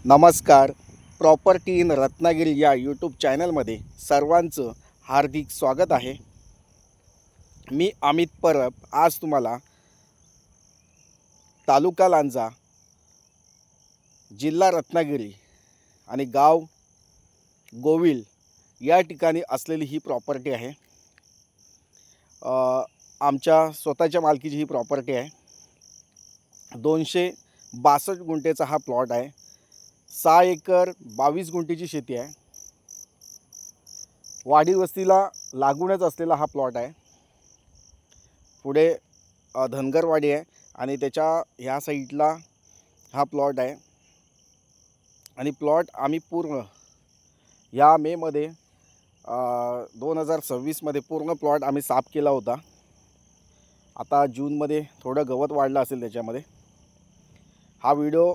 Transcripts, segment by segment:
नमस्कार. Property in Ratnagiri या YouTube चॅनलमध्ये सर्वांचं हार्दिक स्वागत आहे. मी अमित परब आज तुम्हाला तालुका लांजा, जिल्हा रत्नागिरी आणि गाव गोविल या ठिकाणी असलेली ही प्रॉपर्टी आहे. आमच्या स्वतःच्या मालकीची ही प्रॉपर्टी आहे. 262 गुंठेचा हा प्लॉट आहे. 6 एकर 22 गुंठेची शेती आहे. वाडी वस्तीला लागूनच असलेला हा प्लॉट आहे. पुढे धनगरवाडी आहे आणि त्याच्या ह्या साईडला हा प्लॉट आहे. आणि प्लॉट आम्ही पूर्ण या मेमध्ये 2026मध्ये पूर्ण प्लॉट आम्ही साफ केला होता. आता जूनमध्ये थोडं गवत वाढलं असेल त्याच्यामध्ये. हा व्हिडिओ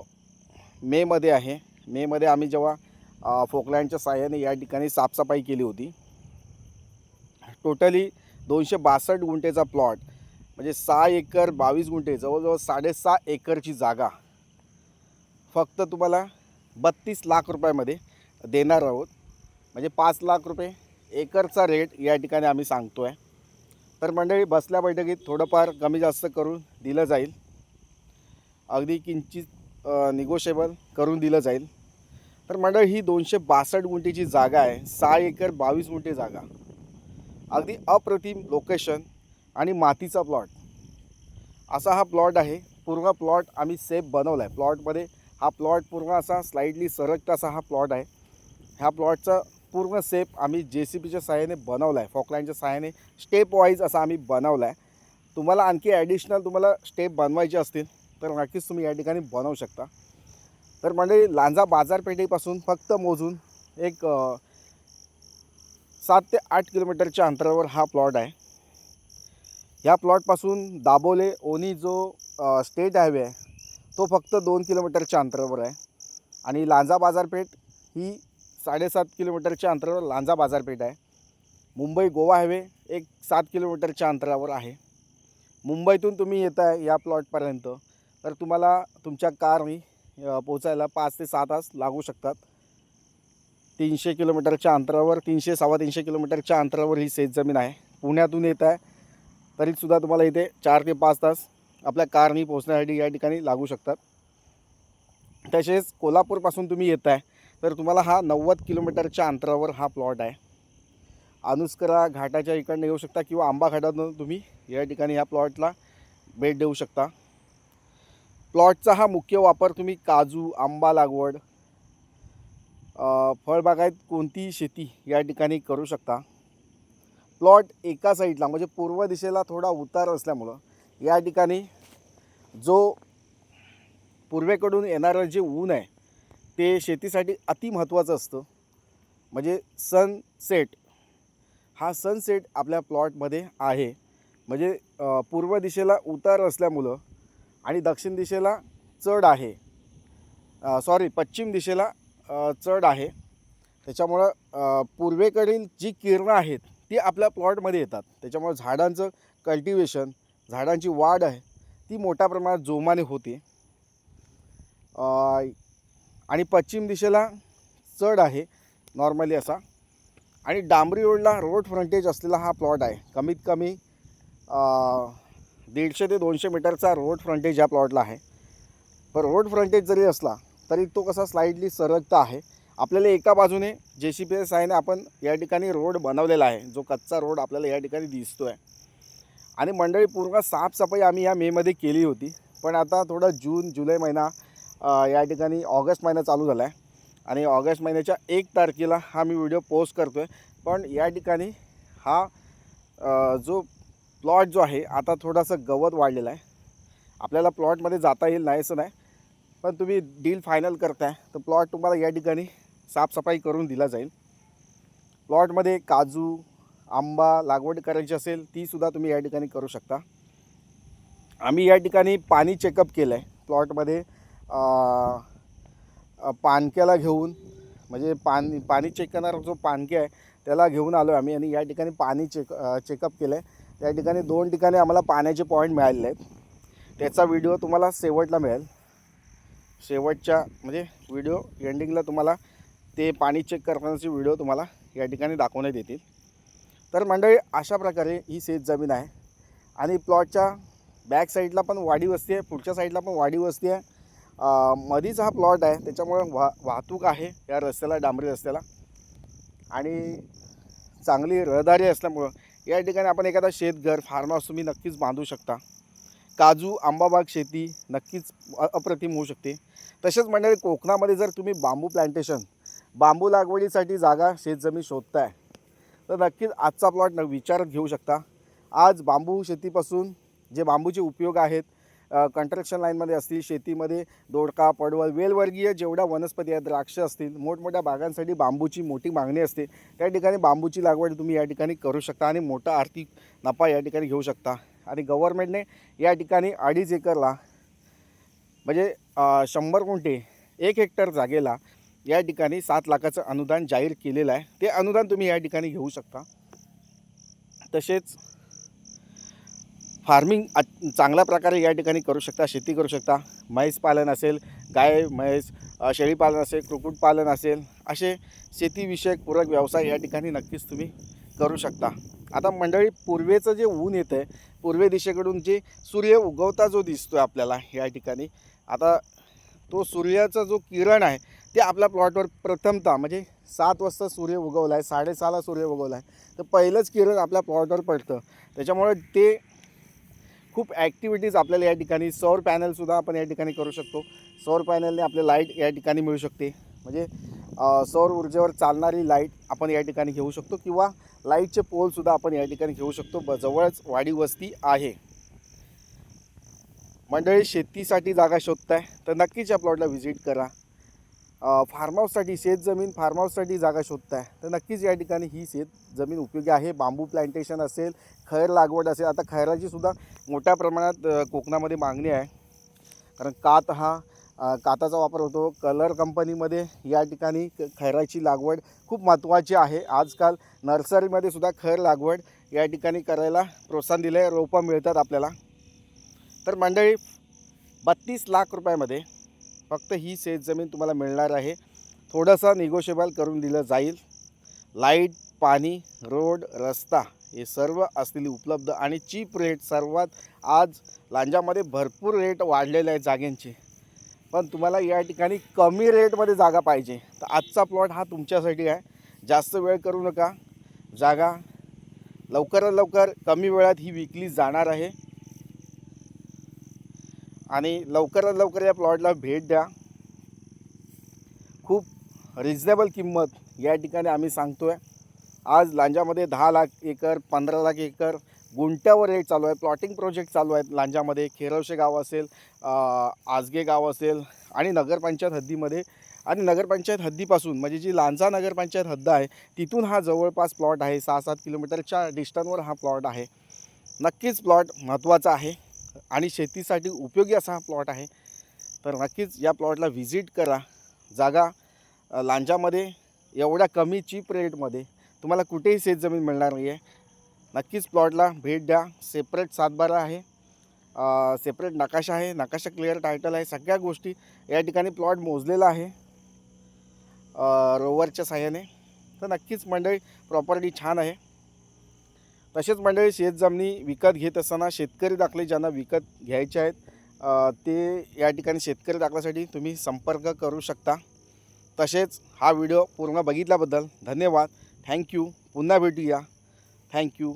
मेमध्ये आहे. मेमध्ये आम्ही जेव्हा फोकलँडच्या साहाय्याने या ठिकाणी साफसफाई केली होती. टोटली 262 गुंठेचा प्लॉट म्हणजे 6 एकर 22 गुंठे, जवळजवळ 6.5 एकरची जागा फक्त तुम्हाला 32 लाख रुपयामध्ये देणार आहोत. म्हणजे 5 लाख रुपये एकरचा रेट या ठिकाणी आम्ही सांगतो आहे. तर मंडळी, बसल्या बैठकीत थोडंफार कमी जास्त करून दिलं जाईल. अगदी किंचित निगोशिएबल करून दिलं जाईल. तर मंडळी, ही 262 गुंठेची जागा आहे. 6 एकर 22 गुंठे जागा, अगदी अप्रतिम लोकेशन आणि मातीचा प्लॉट असा हा प्लॉट आहे. पूर्ण प्लॉट आम्ही सेफ बनवला आहे. प्लॉटमध्ये हा प्लॉट पूर्ण असा स्लाइडली सरकता असा हा प्लॉट आहे. ह्या प्लॉटचा पूर्ण सेफ आम्ही JCBच्या सहाय्याने बनवला आहे. फॉकलँडच्या सहाय्याने स्टेप वाईज असा आम्ही बनवला आहे. तुम्हाला आणखी ॲडिशनल तुम्हाला स्टेप बनवायचे असतील तर नक्कीच तुम्ही या ठिकाणी बनवू शकता. तर म्हणजे लांजा बाजारपेठेपासून फक्त मोजून एक 7 ते 8 किलोमीटरच्या अंतरावर हा प्लॉट आहे. ह्या प्लॉटपासून दाबोले ओनी जो स्टेट हायवे आहे तो फक्त 2 किलोमीटरच्या अंतरावर आहे. आणि लांजा बाजारपेठ ही 7.5 किलोमीटरच्या अंतरावर लांजा बाजारपेठ आहे. मुंबई गोवा हायवे एक 7 किलोमीटरच्या अंतरावर आहे. मुंबईतून तुम्ही येत आहे या प्लॉटपर्यंत तर तुम्हाला तुमच्या कारनी पोचायला 5 ते 6 तास लागू शकतात. 300 किलोमीटरच्या अंतरावर, 300-350 किलोमीटरच्या अंतरावर ही शेतजमीन आहे. पुण्यातून येत आहे तरीसुद्धा तुम्हाला इथे 4 ते 5 तास आपल्या कारनी पोहोचण्यासाठी या ठिकाणी लागू शकतात. तसेच कोल्हापूरपासून तुम्ही येत आहे तर तुम्हाला हा 90 किलोमीटरच्या अंतरावर हा प्लॉट आहे. अनुस्करा घाटाच्या इकडनं येऊ शकता किंवा आंबा घाटातून तुम्ही या ठिकाणी ह्या प्लॉटला भेट देऊ शकता. प्लॉटचा हा मुख्य वापर तुम्ही काजू, आंबा लागवड, फळबागायत कोणतीही शेती या ठिकाणी करू शकता. प्लॉट एका साईडला म्हणजे पूर्व दिशेला थोडा उतार असल्यामुळं या ठिकाणी जो पूर्वेकडून येणारं जे ऊन आहे ते शेतीसाठी अति महत्त्वाचं असतं. म्हणजे सनसेट, हा सनसेट आपल्या प्लॉटमध्ये आहे. म्हणजे पूर्व दिशेला उतार असल्यामुळं आणि दक्षिण दिशेला चढ आहे, पश्चिम दिशेला चढ आहे. त्याच्यामुळं पूर्वेकडील जी किरणं आहेत ती आपल्या प्लॉटमध्ये येतात. त्याच्यामुळे झाडांचं कल्टिवेशन, झाडांची वाढ आहे ती मोठ्या प्रमाणात जोमाने होते. आणि पश्चिम दिशेला चढ आहे नॉर्मली असा. आणि डांबरी रोडला रोड फ्रंटेज असलेला हा प्लॉट आहे. कमीत कमी 150 ते 200 मीटरचा रोड फ्रंटेज या प्लॉटला आहे. पण रोड फ्रंटेज जरी असला तरी तो कसा स्लाइडली सरकता आहे. आपल्याला एका बाजूने JCBच्या सहाय्याने आपण या ठिकाणी रोड बनवलेला आहे, जो कच्चा रोड आपल्याला या ठिकाणी दिसतो आहे. आणि मंडळी, पूर्ण साफसफाई आम्ही या मेमध्ये केली होती. पण आता थोडा जून जुलै महिना या ठिकाणी ऑगस्ट महिना चालू झाला आहे आणि ऑगस्ट महिन्याच्या 1 तारखेला हा मी व्हिडिओ पोस्ट करतो आहे. पण या ठिकाणी हा जो प्लॉट जो आहे आता थोडासा गवत वाढलेला आहे. आपल्याला प्लॉटमध्ये जाता येईल नाही असं नाही, पण तुम्ही डील फायनल करताय तर प्लॉट तुम्हाला या ठिकाणी साफसफाई करून दिला जाईल. प्लॉटमध्ये काजू, आंबा लागवड करायची असेल तीसुद्धा तुम्ही या ठिकाणी करू शकता. आम्ही या ठिकाणी पाणी चेकअप केलं आहे. प्लॉटमध्ये पाणक्याला घेऊन, म्हणजे पाणी चेक करणारा जो पाणक्या आहे त्याला घेऊन आलो आम्ही आणि या ठिकाणी पाणी चेकअप केलं आहे. त्या ठिकाणी 2 ठिकाणी आम्हाला पाण्याचे पॉईंट मिळालेले आहेत. त्याचा व्हिडिओ तुम्हाला शेवटला मिळेल. शेवटच्या म्हणजे व्हिडिओ एंडिंगला तुम्हाला ते पाणी चेक करण्याचे व्हिडिओ तुम्हाला या ठिकाणी दाखवण्यात येतील. तर मंडळी अशा प्रकारे ही शेत जमीन आहे आणि प्लॉटच्या बॅक साईडला पण वाडी वस्ती आहे, पुढच्या साईडला पण वाडी वस्ती आहे. मधीच हा प्लॉट आहे, त्याच्यामुळे वाहतूक आहे या रस्त्याला, डांबरी रस्त्याला, आणि चांगली रहदारी असल्यामुळं या ठिकाणी आपण एखादा शेतघर फार्म हाऊस तुम्ही नक्कीच बांधू शकता. काजू आंबाबाग शेती नक्कीच अप्रतिम होऊ शकते. तसेच मंडळी कोकणामध्ये जर तुम्ही बांबू प्लांटेशन, बांबू लागवडीसाठी जागा शेतजमीन शोधताय तर नक्कीच आजचा प्लॉट विचारात घेऊ शकता. आज बांबू शेतीपासून जे बांबूचे उपयोग आहेत, कंस्ट्रक्शन लाईनमध्ये असतील, शेतीमध्ये दोडका, पडवळ, वेलवर्गीय जेवढ्या वनस्पती आहेत, द्राक्ष असतील, मोठमोठ्या बागांसाठी बांबूची मोठी मागणी असते. त्या ठिकाणी बांबूची लागवड तुम्ही या ठिकाणी करू शकता आणि मोठा आर्थिक नफा या ठिकाणी घेऊ शकता. आणि गव्हर्नमेंटने या ठिकाणी 2.5 एकरला म्हणजे 100 गुंठे 1 हेक्टर जागेला या ठिकाणी 7 लाखाचं अनुदान जाहीर केलेलं आहे. ते अनुदान तुम्ही या ठिकाणी घेऊ शकता. तसेच फार्मिंग चांगल्या प्रकारे या ठिकाणी करू शकता, शेती करू शकता. म्हैस पालन असेल, गाय म्हैस, शेळीपालन असेल, कुक्कुटपालन असेल, असे शेतीविषयक पूरक व्यवसाय या ठिकाणी नक्कीच तुम्ही करू शकता. आता मंडळी पूर्वेचं जे ऊन येतं आहे, पूर्वे दिशेकडून जे सूर्य उगवता जो दिसतो आहे आपल्याला या ठिकाणी, आता तो सूर्याचा जो किरण आहे ते आपल्या प्लॉटवर प्रथमतः म्हणजे 7 वाजता सूर्य उगवला आहे, 6:30ला सूर्य उगवला आहे, तर पहिलंच किरण आपल्या प्लॉटवर पडतं. त्याच्यामुळे ते खूप ॲक्टिव्हिटीज आपल्याला या ठिकाणी, सौर पॅनलसुद्धा आपण या ठिकाणी करू शकतो. सौर पॅनलने आपले लाईट या ठिकाणी मिळू शकते. म्हणजे सौर ऊर्जेवर चालणारी लाईट आपण या ठिकाणी घेऊ शकतो किंवा लाईटचे पोलसुद्धा आपण या ठिकाणी घेऊ शकतो. जवळच वाडी वस्ती आहे. मंडळी शेतीसाठी जागा शोधताय तर नक्कीच या प्लॉटला व्हिजिट करा. फार्म हाऊससाठी शेतजमीन, फार्म हाऊससाठी जागा शोधताय तर नक्कीच या ठिकाणी ही शेतजमीन उपयोगी आहे. बांबू प्लांटेशन असेल, खैर लागवड असेल. आता खैराची सुद्धा मोठ्या प्रमाणात कोकणामध्ये मागणी आहे, कारण काताचा वापर होतो. कलर कंपनीमध्ये या ठिकाणी खैराची लागवड खूप महत्त्वाची आहे. आजकाल नर्सरीमध्ये सुद्धा खैर लागवड या ठिकाणी करायला प्रोत्साहन दिलं आहे, रोपं मिळतात आपल्याला. तर मंडळी 32 लाख रुपयामध्ये फक्त ही शेतजमीन तुम्हाला मिळणार आहे. थोडंसं निगोशिएबल करून दिलं जाईल. लाईट, पाणी, रोड, रस्ता हे सर्व असलेली उपलब्ध आणि चीप रेट. सर्वात आज लांजामध्ये भरपूर रेट वाढलेले आहेत जागांचे, पण तुम्हाला या ठिकाणी कमी रेटमध्ये जागा पाहिजे तर आजचा प्लॉट हा तुमच्यासाठी आहे. जास्त वेळ करू नका. जागा लवकरात लवकर कमी वेळात ही विकली जाणार आहे आणि लवकरात लवकर या प्लॉटला भेट द्या. खूप रिजनेबल किंमत या ठिकाणी आम्ही सांगतो आहे. आज लांजामध्ये 10 लाख एकर, 15 लाख एकर गुंट्यावर रेट चालू आहे. प्लॉटिंग प्रोजेक्ट चालू आहेत लांजामध्ये. खेरवशे गाव असेल, आजगे गाव असेल आणि नगरपंचायत हद्दीमध्ये, आणि नगरपंचायत हद्दीपासून म्हणजे जी लांजा नगरपंचायत हद्द आहे तिथून हा जवळपास प्लॉट आहे. 6-7 किलोमीटरच्या डिस्टन्सवर हा प्लॉट आहे. नक्कीच प्लॉट महत्त्वाचा आहे आणि शेतीसाठी उपयोगी असा हा प्लॉट आहे. तर नक्कीच या प्लॉटला व्हिजिट करा. जागा लांजामध्ये एवढ्या कमी चीप रेटमध्ये तुम्हाला कुठेही शेतजमीन मिळणार नाही आहे. नक्कीच प्लॉटला भेट द्या. सेपरेट 7/12 आहे, सेपरेट नकाशा आहे, नकाशा क्लिअर टायटल आहे, सगळ्या गोष्टी या ठिकाणी प्लॉट मोजलेला आहे रोवरच्या साहाय्याने. तर नक्कीच मंडळी प्रॉपर्टी छान आहे. तसेच मंडळी शेतजमिनी विकत घेत असताना शेतकरी दाखले ज्यांना विकत घ्यायचे आहेत ते या ठिकाणी शेतकरी दाखल्यासाठी तुम्ही संपर्क करू शकता. तसेच हा व्हिडिओ पूर्ण बघितल्याबद्दल धन्यवाद. थँक्यू. पुन्हा भेटूया. थँक्यू.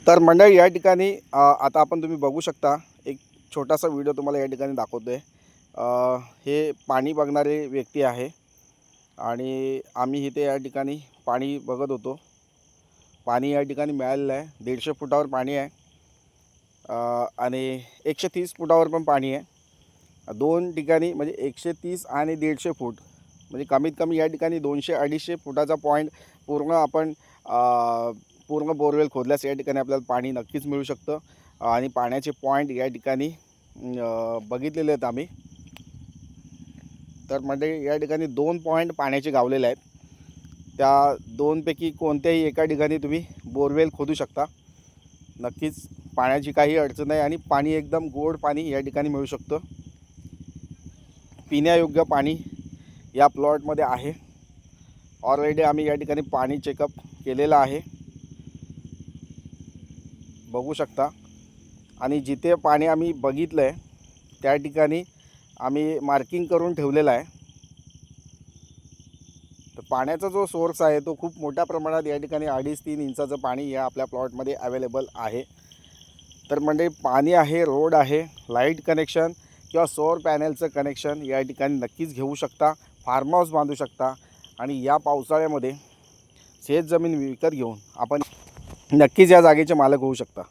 तर मंडळी या ठिकाणी आता आपण तुम्ही बघू शकता, एक छोटासा व्हिडिओ तुम्हाला या ठिकाणी दाखवतो आहे. हे पाणी बघणारे व्यक्ती आहे आणि आम्ही इथे या ठिकाणी पाणी बघत होतो. पाणी या ठिकाणी मिळालेलं आहे. 150 फुटावर पाणी आहे आणि 130 फुटावर पण पाणी आहे. 2 ठिकाणी म्हणजे 130 आणि 150 फूट म्हणजे कमीत कमी या ठिकाणी 200-250 फुटाचा पॉईंट पूर्ण आपण पूर्ण बोरवेल खोदल्यास या ठिकाणी आपल्याला पाणी नक्कीच मिळू शकतं. आणि पाण्याचे पॉईंट या ठिकाणी बघितलेले आहेत आम्ही. तर म्हणजे या ठिकाणी 2 पॉईंट पाण्याचे गावलेले आहेत. त्या 2पैकी कोणत्याही एका ठिकाणी तुम्ही बोरवेल खोदू शकता. नक्कीच पाण्याची काही अडचण नाही आणि पाणी एकदम गोड पाणी या ठिकाणी मिळू शकतं. पिण्यायोग्य पाणी या प्लॉटमध्ये आहे. ऑलरेडी आम्ही या ठिकाणी पाणी चेकअप केलेलं आहे, बघू शकता. आणि जिथे पाणी आम्ही बघितलं आहे त्या ठिकाणी आम्ही मार्किंग करून ठेवलेलं आहे. तर पाण्याचा जो सोर्स आहे तो खूप मोठ्या प्रमाणात या ठिकाणी 2.5-3 इंचाचं पाणी या आपल्या प्लॉटमध्ये अवेलेबल आहे. तर म्हणजे पाणी आहे, रोड आहे, लाईट कनेक्शन किंवा सौर पॅनलचं कनेक्शन या ठिकाणी नक्कीच घेऊ शकता. फार्म हाऊस बांधू शकता आणि या पावसाळ्यामध्ये शेत जमीन विकत घेऊन आपण नक्कीच या जागेचे मालक होऊ शकता.